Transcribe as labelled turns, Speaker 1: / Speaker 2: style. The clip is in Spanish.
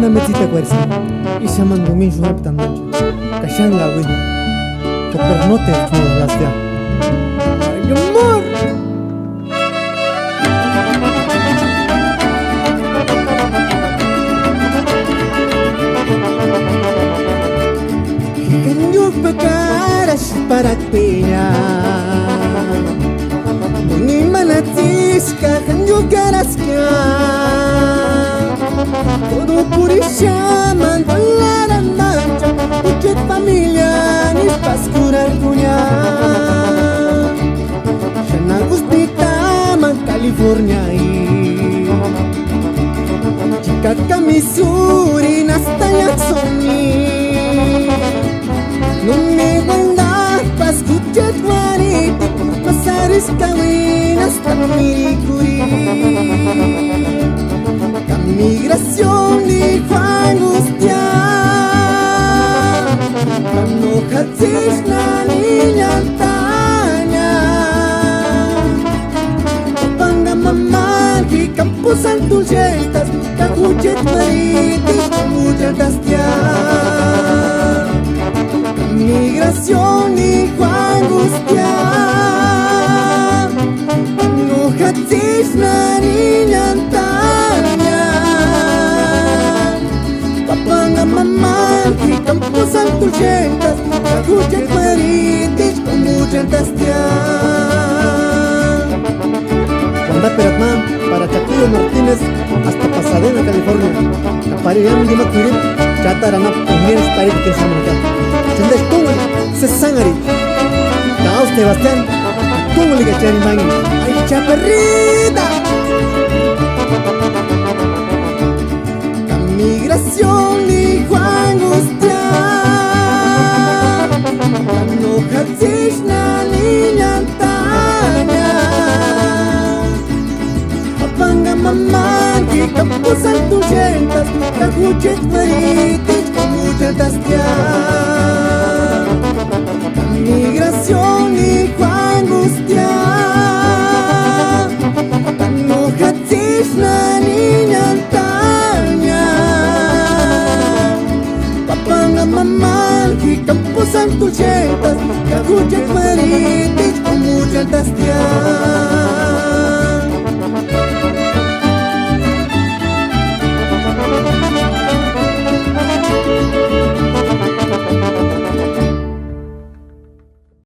Speaker 1: una mesita cuerza y se llaman domin su reptan noche cachanga win tu pernote no las ya ay amor kan yo pagaras para pinya ni manatis ka kan yo garas ka todo por llaman balaran mancha ujet familia ni pas curar punya Shana Gustita man California jika kami suri nasta yaksoni numi wanda pas ujet wanita masaris kawin hasta mirikuri migración ni angustia no katis na niña tanya panga mamá ki campos antulletas kahujet maritis kamujetas ya migración ni angustia no katis na niña tanya mamá ki campos antulletas kahujet maritis kamujetas ya Wanda Peratman para Chacuyo Martínez hasta Pasadena, California. Kapariam Lima Turin, Chatarana Pumieres Parit que Samarca. Chendes Tungal, Sesangari. Caos Sebastián, Tungal y Gachari Mangi. ¡Ay, chaperrita! Migración y angustia no katis na niña tanya apanga mamá ki campos antulletas kahujet maritis kamujetas ya migración y angustia no katis na niña tanya mamá ki campos antulletas kahujet maritis